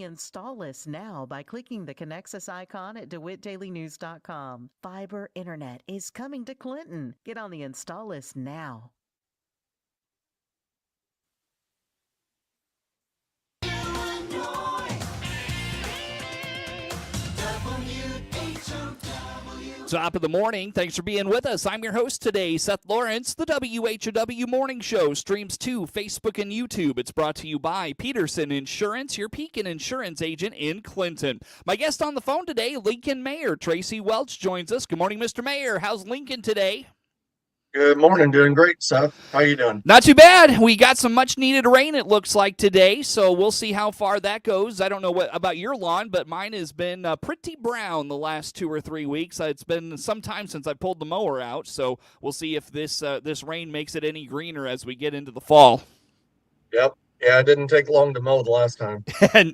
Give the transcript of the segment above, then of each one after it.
Install List now by clicking the Connexus icon at DeWittDailyNews.com. Fiber Internet is coming to Clinton. Get on the Install List now. Top of the morning. Thanks for being with us. I'm your host today, Seth Lawrence. The WHOW Morning Show streams to Facebook and YouTube. It's brought to you by Peterson Insurance, your Pekin Insurance agent in Clinton. My guest on the phone today, Lincoln Mayor Tracy Welch, joins us. Good morning, Mr. Mayor. How's Lincoln today? Good morning. Doing great, Seth. How you doing? Not too bad. We got some much-needed rain, it looks like, today, so we'll see how far that goes. I don't know what about your lawn, but mine has been pretty brown the last 2 or 3 weeks. It's been some time since I pulled the mower out, so we'll see if this rain makes it any greener as we get into the fall. Yep. Yeah, it didn't take long to mow the last time.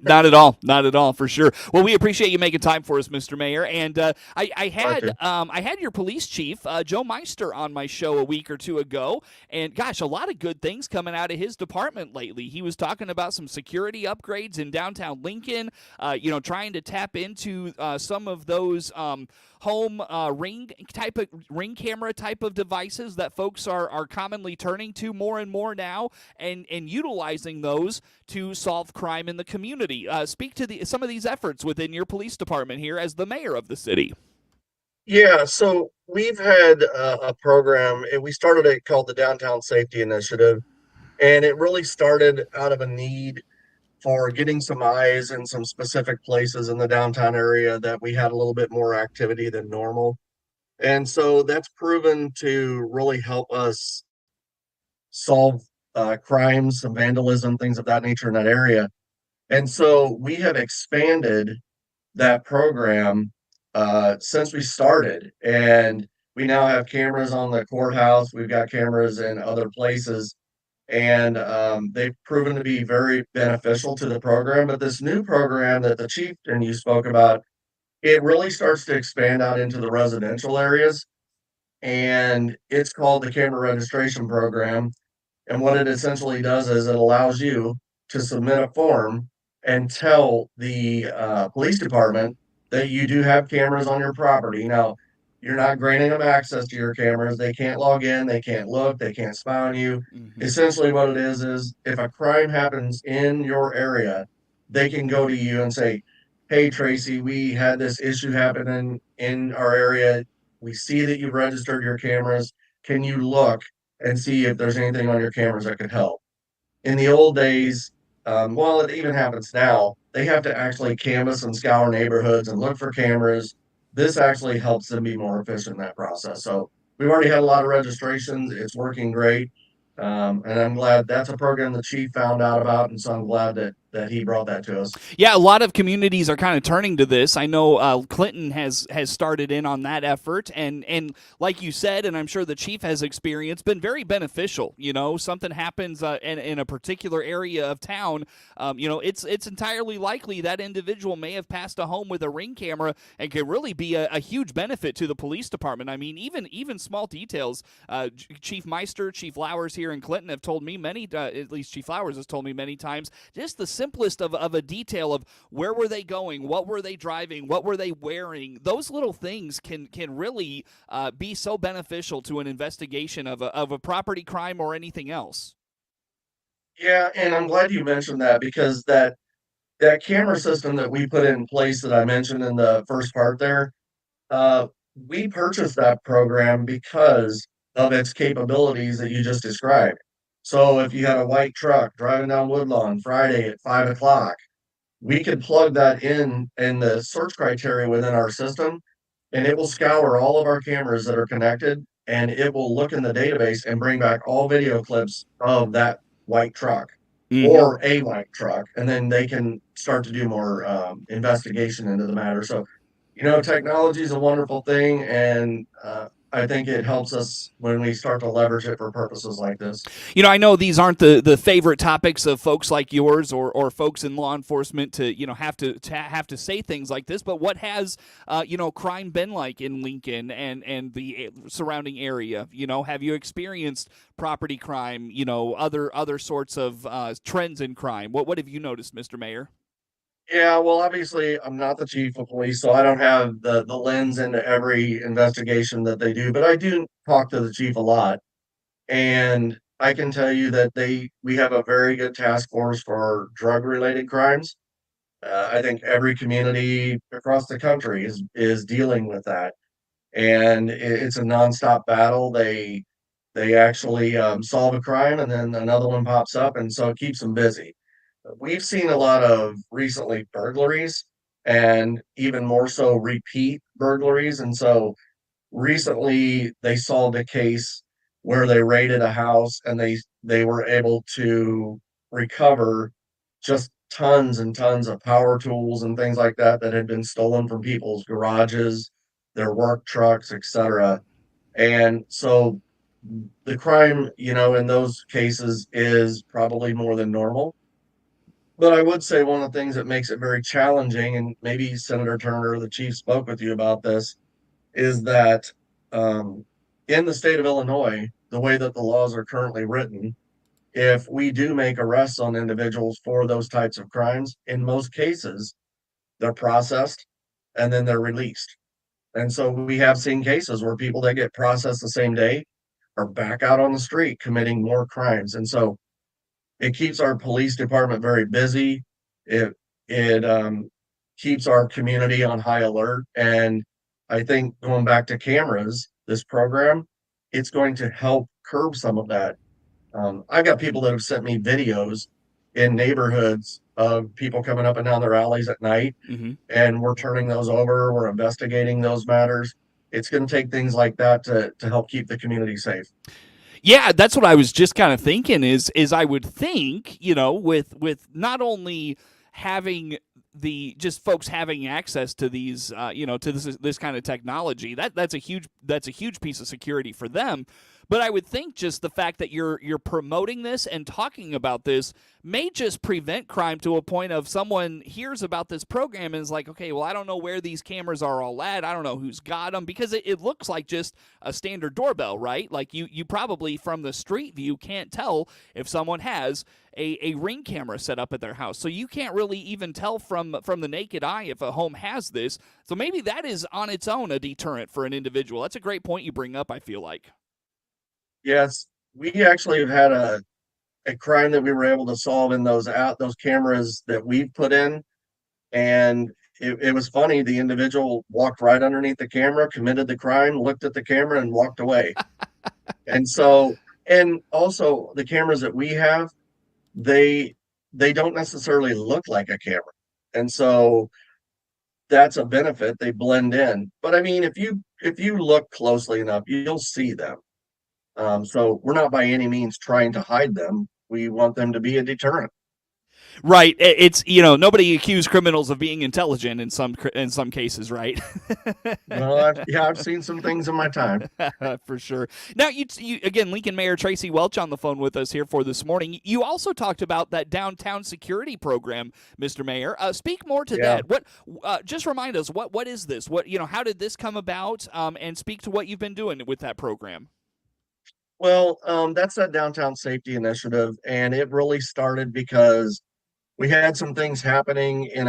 Not at all, for sure. Well, we appreciate you making time for us, Mr. Mayor. And I had your police chief, Joe Meister, on my show a week or two ago. And gosh, a lot of good things coming out of his department lately. He was talking about some security upgrades in downtown Lincoln. Trying to tap into some of those home ring camera type of devices that folks are commonly turning to more and more now, and utilizing those to solve crime in the community. Speak to some of these efforts within your police department here as the mayor of the city. Yeah, so we've had a program, and we started it called the Downtown Safety Initiative, and it really started out of a need for getting some eyes in some specific places in the downtown area that we had a little bit more activity than normal. And so that's proven to really help us solve crimes, some vandalism, things of that nature in that area. And so we have expanded that program since we started. And we now have cameras on the courthouse. We've got cameras in other places. And they've proven to be very beneficial to the program. But this new program that the chief and you spoke about, it really starts to expand out into the residential areas. And it's called the Camera Registration Program. And what it essentially does is it allows you to submit a form and tell the police department that you do have cameras on your property. Now, you're not granting them access to your cameras. They can't log in. They can't look. They can't spy on you. Mm-hmm. Essentially, what it is if a crime happens in your area, they can go to you and say, hey, Tracy, we had this issue happening in our area. We see that you've registered your cameras. Can you look and see if there's anything on your cameras that could help? In the old days, well, it even happens now, they have to actually canvass and scour neighborhoods and look for cameras. This actually helps them be more efficient in that process. So we've already had a lot of registrations. It's working great. And I'm glad that's a program the chief found out about, and so I'm glad that he brought that to us. Yeah, a lot of communities are kind of turning to this. I know Clinton has started in on that effort, and like you said, and I'm sure the chief has experienced, been very beneficial. Something happens in a particular area of town, it's entirely likely that individual may have passed a home with a ring camera and could really be a huge benefit to the police department. I mean, even small details. Chief Meister, Chief Lowers here in Clinton have told me at least Chief Lowers has told me many times, just the simplest of a detail of where were they going, what were they driving, what were they wearing. Those little things can really be so beneficial to an investigation of a property crime or anything else. Yeah, and I'm glad you mentioned that, because that camera system that we put in place that I mentioned in the first part there, we purchased that program because of its capabilities that you just described. So if you had a white truck driving down Woodlawn Friday at 5 o'clock, we could plug that in the search criteria within our system, and it will scour all of our cameras that are connected, and it will look in the database and bring back all video clips of that white truck or a white truck, and then they can start to do more investigation into the matter. So, technology is a wonderful thing, and I think it helps us when we start to leverage it for purposes like this. I know these aren't the favorite topics of folks like yours or folks in law enforcement to have to say things like this, but what has crime been like in Lincoln and the surrounding area? Have you experienced property crime? Other sorts of trends in crime? What have you noticed, Mr. Mayor? Yeah, well, obviously, I'm not the chief of police, so I don't have the lens into every investigation that they do, but I do talk to the chief a lot. And I can tell you that we have a very good task force for drug-related crimes. I think every community across the country is dealing with that, and it's a nonstop battle. They actually solve a crime, and then another one pops up, and so it keeps them busy. We've seen a lot of recently burglaries, and even more so repeat burglaries, and so recently they solved a case where they raided a house and they were able to recover just tons and tons of power tools and things like that that had been stolen from people's garages, their work trucks, etc. And so the crime, in those cases is probably more than normal. But I would say one of the things that makes it very challenging, and maybe Senator Turner, the chief, spoke with you about this, is that um, in the state of Illinois, the way that the laws are currently written, if we do make arrests on individuals for those types of crimes, in most cases, they're processed and then they're released. And so we have seen cases where people that get processed the same day are back out on the street committing more crimes. And so it keeps our police department very busy. It keeps our community on high alert. And I think going back to cameras, this program, it's going to help curb some of that. I've got people that have sent me videos in neighborhoods of people coming up and down their alleys at night, Mm-hmm. and we're turning those over. We're investigating those matters. It's going to take things like that to help keep the community safe. Yeah, that's what I was just kind of thinking. Is I would think, with not only having the just folks having access to these, to this kind of technology, that's a huge piece of security for them. But I would think just the fact that you're promoting this and talking about this may just prevent crime to a point of someone hears about this program and is like, okay, well, I don't know where these cameras are all at. I don't know who's got them, because it looks like just a standard doorbell, right? Like you probably from the street view can't tell if someone has a Ring camera set up at their house. So you can't really even tell from the naked eye if a home has this. So maybe that is on its own a deterrent for an individual. That's a great point you bring up, I feel like. Yes, we actually have had a crime that we were able to solve in those cameras that we put in. And it was funny. The individual walked right underneath the camera, committed the crime, looked at the camera, and walked away. And so, and also the cameras that we have, they they don't necessarily look like a camera. And so that's a benefit. They blend in. But I mean, if you look closely enough, you'll see them. So we're not by any means trying to hide them. We want them to be a deterrent. Right. It's nobody accused criminals of being intelligent in some cases, right? Well, I've seen some things in my time. For sure. Now, you again, Lincoln Mayor Tracy Welch on the phone with us here for this morning. You also talked about that downtown security program, Mr. Mayor. Speak more to Yeah. that. What? Just remind us what is this? How did this come about? And speak to what you've been doing with that program. Well, that's that downtown safety initiative, and it really started because we had some things happening in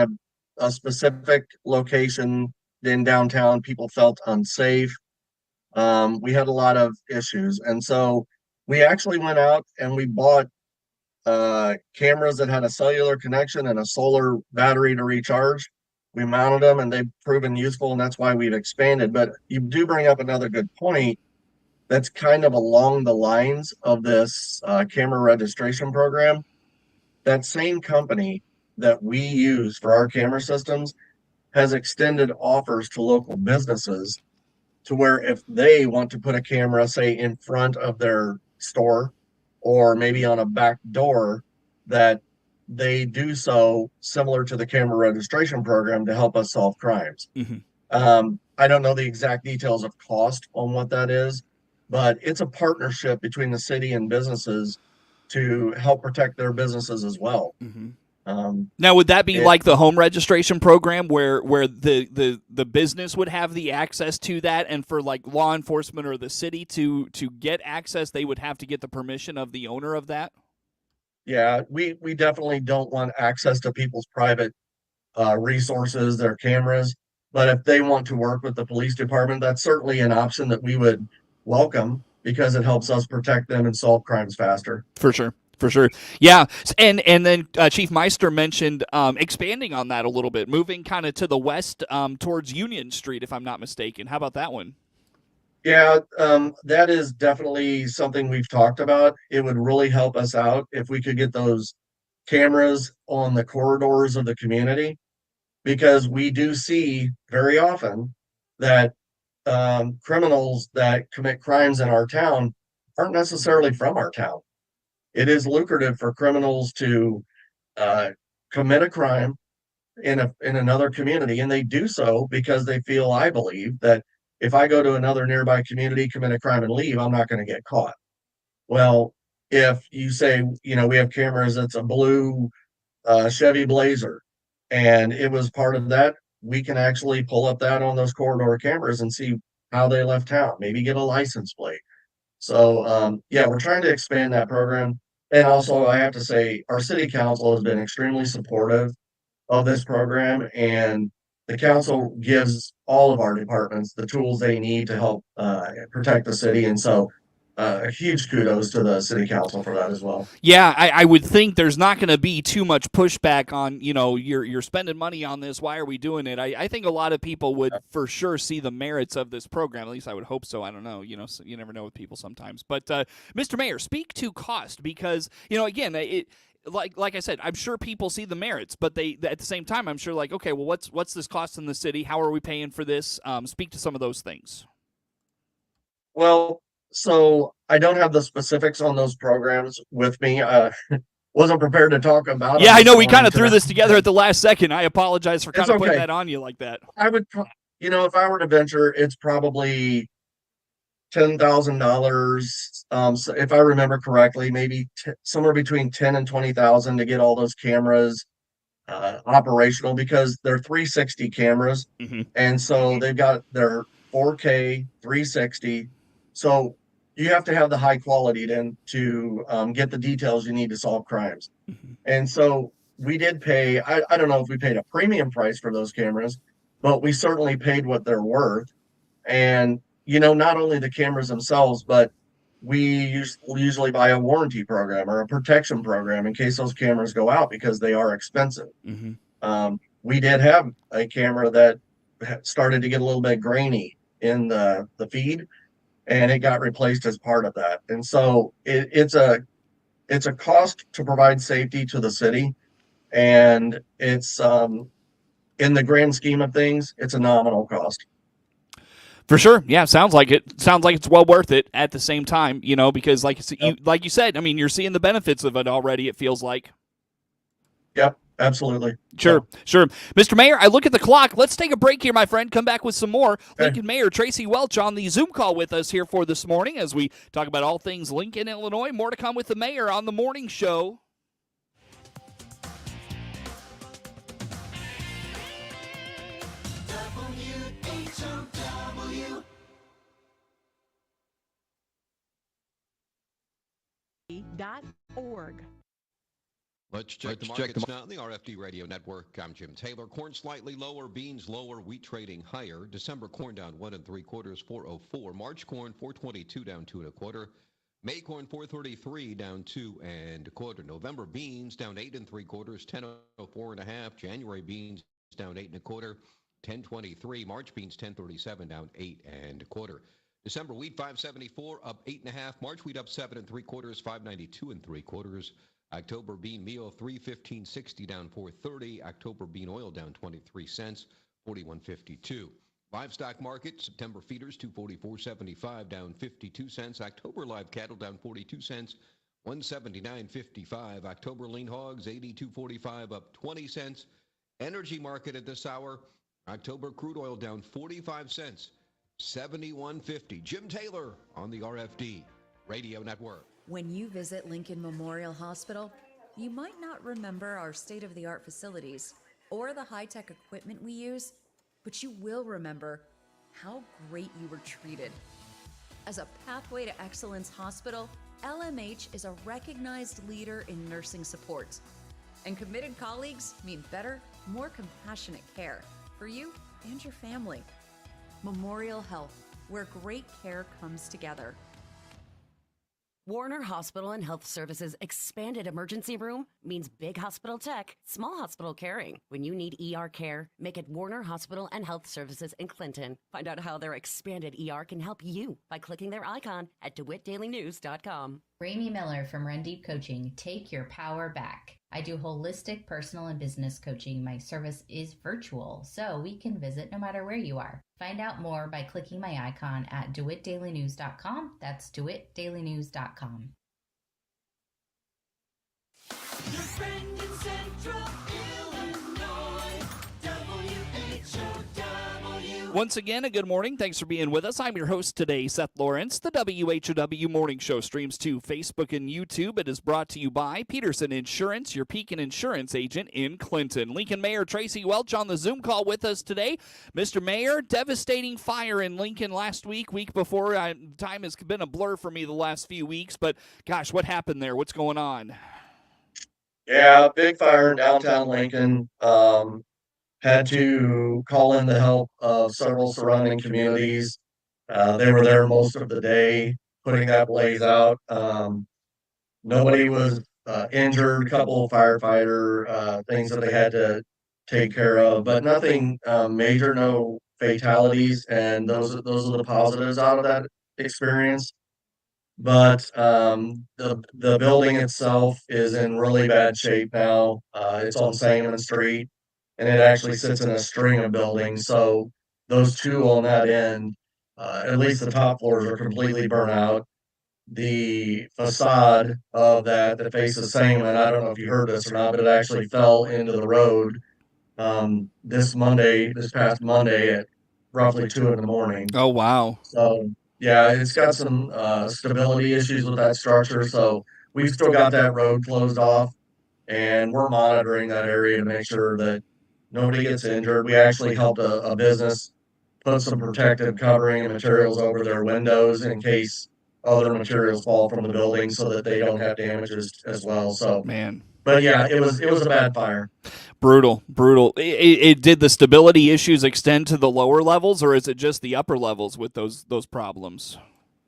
a specific location in downtown. People felt unsafe. We had a lot of issues, and so we actually went out and we bought cameras that had a cellular connection and a solar battery to recharge. We mounted them, and they've proven useful, and that's why we've expanded. But you do bring up another good point. That's kind of along the lines of this camera registration program. That same company that we use for our camera systems has extended offers to local businesses to where if they want to put a camera, say, in front of their store or maybe on a back door, that they do so similar to the camera registration program to help us solve crimes. Mm-hmm. I don't know the exact details of cost on what that is, but it's a partnership between the city and businesses to help protect their businesses as well. Mm-hmm. Um, Now, would that be it, like the home registration program where the business would have the access to that, and for like law enforcement or the city to get access, they would have to get the permission of the owner of that? yeah, we definitely don't want access to people's private resources, their cameras. But if they want to work with the police department, that's certainly an option that we would welcome because it helps us protect them and solve crimes faster. For sure. For sure. Yeah. And then Chief Meister mentioned expanding on that a little bit, moving kind of to the west towards Union Street, if I'm not mistaken. How about that one? Yeah, that is definitely something we've talked about. It would really help us out if we could get those cameras on the corridors of the community because we do see very often that criminals that commit crimes in our town aren't necessarily from our town. It is lucrative for criminals to uh, commit a crime in another community, and they do so because they feel, I believe, that if I go to another nearby community, commit a crime, and leave, I'm not going to get caught. Well, if you say, we have cameras, it's a blue Chevy Blazer, and it was part of that, we can actually pull up that on those corridor cameras and see how they left town, maybe get a license plate. So, yeah, we're trying to expand that program. And also, I have to say, our city council has been extremely supportive of this program, and the council gives all of our departments the tools they need to help protect the city. And so, a huge kudos to the city council for that as well. Yeah, I would think there's not going to be too much pushback on, you're spending money on this. Why are we doing it? I think a lot of people would for sure see the merits of this program. At least I would hope so. I don't know. So you never know with people sometimes. But Mr. Mayor, speak to cost because, again, like I said, I'm sure people see the merits, but they at the same time, I'm sure okay, well, what's this cost in the city? How are we paying for this? Speak to some of those things. Well, so I don't have the specifics on those programs with me. Wasn't prepared to talk about Yeah, them I know this we kind morning of threw today. this together at the last second. I apologize for kind It's of putting okay. that on you like that. I would, if I were to venture, it's probably $10,000. So if I remember correctly, maybe somewhere between 10 and 20,000 to get all those cameras operational because they're 360 cameras, and so they've got their 4K 360. So you have to have the high quality then to get the details you need to solve crimes. And so we did pay. I don't know if we paid a premium price for those cameras, but we certainly paid what they're worth. And not only the cameras themselves, but we usually buy a warranty program or a protection program in case those cameras go out because they are expensive. We did have a camera that started to get a little bit grainy in the feed, and it got replaced as part of that. And so it's a cost to provide safety to the city, and it's in the grand scheme of things, it's a nominal cost. For sure, yeah, sounds like it. Sounds like it's well worth it at the same time, because like you said, I mean, you're seeing the benefits of it already. It feels like. Yep, absolutely. Sure. Mr. Mayor, I look at the clock. Let's take a break here, my friend. Come back with some more. Okay. Lincoln Mayor Tracy Welch on the Zoom call with us here for this morning as we talk about all things Lincoln, Illinois. More to come with the mayor on the morning show. .org. Let's check the markets now on the RFD Radio Network. I'm Jim Taylor. Corn slightly lower, beans lower, wheat trading higher. December corn down 1 3/4, 404. March corn 422 down 2 1/4. May corn 433 down 2 1/4. November beans down 8 3/4, 1004 1/2. January beans down 8 1/4, 1023. March beans 1037 down 8 1/4. December wheat 574 up 8 1/2. March wheat up 7 3/4, 592 3/4. October bean meal 315.60 down 430. October bean oil down 23 cents, 41.52. Livestock market, September feeders 244.75 down 52 cents. October live cattle down 42 cents, 179.55. October lean hogs 82.45 up 20 cents. Energy market at this hour, October crude oil down 45 cents, 71.50. Jim Taylor on the RFD Radio Network. When you visit Lincoln Memorial Hospital, you might not remember our state-of-the-art facilities or the high-tech equipment we use, but you will remember how great you were treated. As a Pathway to Excellence hospital, LMH is a recognized leader in nursing support, and committed colleagues mean better, more compassionate care for you and your family. Memorial Health, where great care comes together. Warner Hospital and Health Services expanded emergency room means big hospital tech, small hospital caring. When you need ER care, make it Warner Hospital and Health Services in Clinton. Find out how their expanded ER can help you by clicking their icon at DeWittDailyNews.com. Ramey Miller from Run Deep Coaching. Take your power back. I do holistic personal and business coaching. My service is virtual, so we can visit no matter where you are. Find out more by clicking my icon at DeWittDailyNews.com. That's DeWittDailyNews.com. Your friend in Central Illinois, WHOW. Once again, a good morning. Thanks for being with us. I'm your host today, Seth Lawrence. The WHOW Morning Show streams to Facebook and YouTube. It is brought to you by Peterson Insurance, your Pekin Insurance agent in Clinton. Lincoln Mayor Tracy Welch on the Zoom call with us today. Mr. Mayor, devastating fire in Lincoln last week before. Time has been a blur for me the last few weeks, but gosh, what happened there? What's going on? Yeah, big fire in downtown Lincoln. Had to call in the help of several surrounding communities. They were there most of the day putting that blaze out. Nobody was injured, a couple of firefighter things that they had to take care of, but nothing major, no fatalities, and those are the positives out of that experience. But the building itself is in really bad shape now. It's on Sangamon Street, and it actually sits in a string of buildings. So those two on that end, at least the top floors are completely burnt out. The facade of that faces Sangamon, I don't know if you heard this or not, but it actually fell into the road this past Monday at roughly 2 in the morning. Oh, wow. So yeah, it's got some stability issues with that structure. So we've still got that road closed off, and we're monitoring that area to make sure that nobody gets injured. We actually helped a business put some protective covering and materials over their windows in case other materials fall from the building so that they don't have damages as well. So, Man. But yeah, it was a bad fire. Brutal. Did the stability issues extend to the lower levels, or is it just the upper levels with those problems?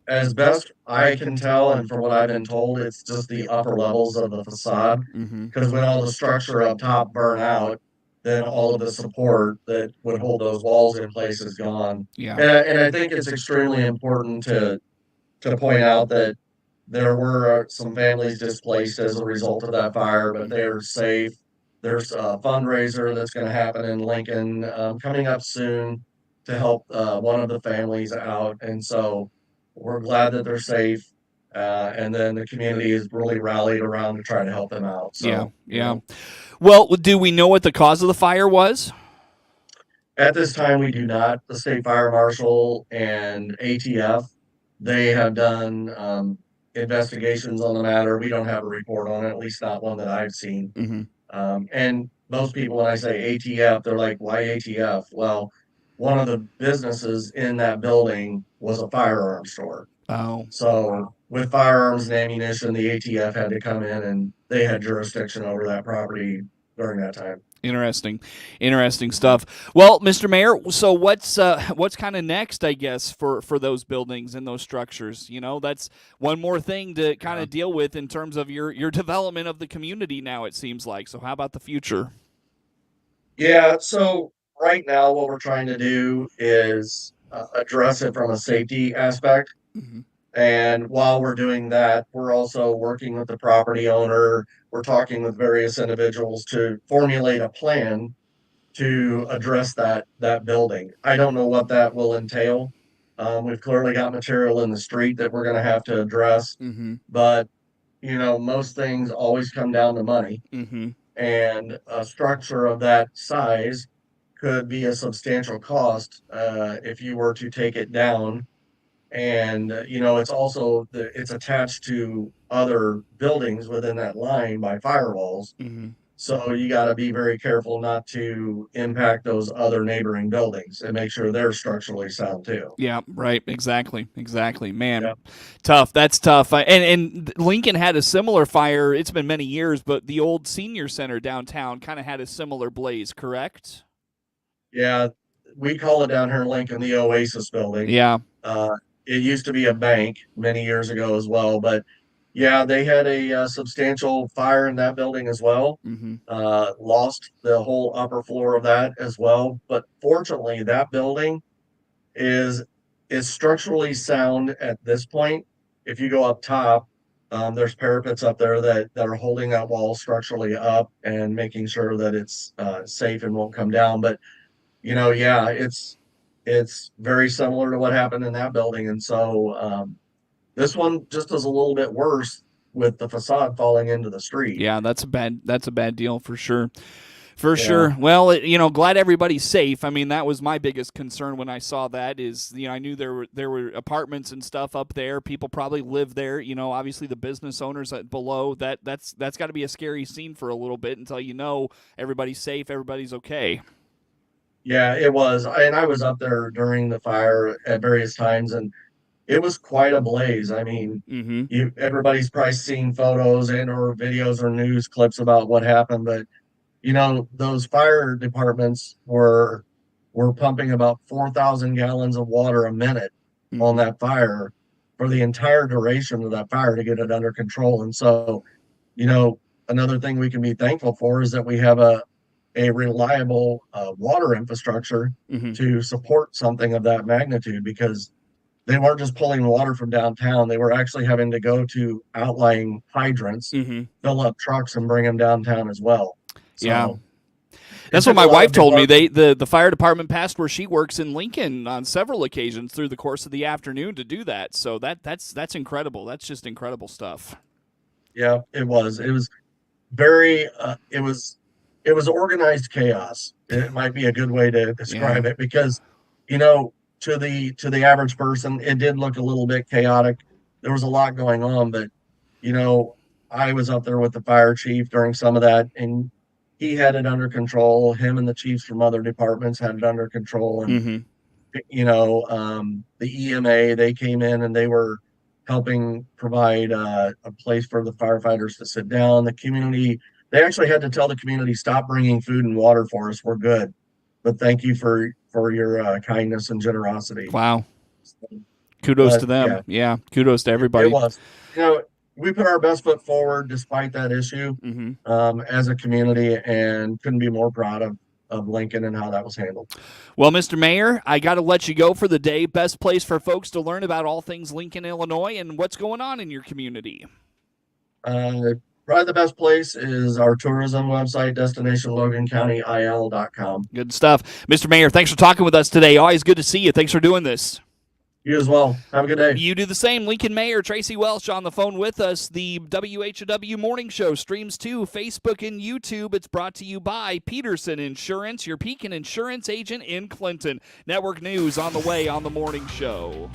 As best I can tell, and from what I've been told, it's just the upper levels of the facade. Because when all the structure up top burn out, then all of the support that would hold those walls in place is gone. Yeah. And I think it's extremely important to point out that there were some families displaced as a result of that fire, but they are safe. There's a fundraiser that's going to happen in Lincoln coming up soon to help one of the families out. And so we're glad that they're safe. And then the community is really rallied around to try to help them out. So, yeah. You know, Well, do we know what the cause of the fire was? at this time, we do not. The state fire marshal and ATF, they have done investigations on the matter. We don't have a report on it, at least not one that I've seen. And most people, when I say ATF, they're like, why ATF? Well, one of the businesses in that building was a firearms store. Oh. So with firearms and ammunition, the ATF had to come in and they had jurisdiction over that property during that time. Interesting stuff. Well, Mr. Mayor, so what's kind of next, I guess, for those buildings and those structures? You know, that's one more thing to kind of deal with in terms of your development of the community now, it seems like. So how about the future? Yeah, so right now what we're trying to do is address it from a safety aspect. And while we're doing that, we're also working with the property owner. We're talking with various individuals to formulate a plan to address that building. I don't know what that will entail. We've clearly got material in the street that we're going to have to address, but you know, most things always come down to money, and a structure of that size could be a substantial cost if you were to take it down. And you know, it's also it's attached to other buildings within that line by firewalls. So you got to be very careful not to impact those other neighboring buildings and make sure they're structurally sound too. Yeah, right. Exactly. Man, Yeah. tough. That's tough. And Lincoln had a similar fire. It's been many years, but the old senior center downtown kind of had a similar blaze, correct? Yeah, we call it down here in Lincoln the Oasis building. Yeah. It used to be a bank many years ago as well, but yeah, they had a substantial fire in that building as well. Mm-hmm. Lost the whole upper floor of that as well. But fortunately, that building is is structurally sound at this point. If you go up top, there's parapets up there that are holding that wall structurally up and making sure that it's safe and won't come down. But yeah, it's very similar to what happened in that building, and so this one just is a little bit worse with the facade falling into the street. Yeah, that's a bad deal for sure. For Yeah. sure. Well, glad everybody's safe. I mean, that was my biggest concern when I saw that. Is I knew there were apartments and stuff up there. People probably live there. Obviously the business owners below. That's got to be a scary scene for a little bit until everybody's safe, everybody's okay. Yeah, it was, and I was up there during the fire at various times, and it was quite a blaze. I mean, Mm-hmm. everybody's probably seen photos and or videos or news clips about what happened, but those fire departments were pumping about 4,000 gallons of water a minute on that fire for the entire duration of that fire to get it under control. And so, another thing we can be thankful for is that we have a reliable water infrastructure Mm-hmm. to support something of that magnitude, because they weren't just pulling water from downtown. They were actually having to go to outlying hydrants, Mm-hmm. fill up trucks, and bring them downtown as well. So, Yeah. it That's took what my a lot wife of told me. departments- The fire department passed where she works in Lincoln on several occasions through the course of the afternoon to do that. So that's incredible. That's just incredible stuff. Yeah, it was. It was very. It was organized chaos. It might be a good way to describe it, because, to the average person, it did look a little bit chaotic. There was a lot going on, but I was up there with the fire chief during some of that, and he had it under control. Him and the chiefs from other departments had it under control, and Mm-hmm. the EMA, they came in and they were helping provide a place for the firefighters to sit down. The community, they actually had to tell the community, stop bringing food and water for us. We're good, but thank you for your kindness and generosity. Wow. Kudos But, to them. Yeah. Kudos to everybody. It was. We put our best foot forward despite that issue Mm-hmm. as a community, and couldn't be more proud of Lincoln and how that was handled. Well, Mr. Mayor, I got to let you go for the day. Best place for folks to learn about all things Lincoln, Illinois, and what's going on in your community. Probably the best place is our tourism website, destinationlogancountyil.com. Good stuff. Mr. Mayor, thanks for talking with us today. Always good to see you. Thanks for doing this. You as well. Have a good day. You do the same. Lincoln Mayor Tracy Welch on the phone with us. The WHOW Morning Show streams to Facebook and YouTube. It's brought to you by Peterson Insurance, your Pekin insurance agent in Clinton. Network news on the way on the morning show.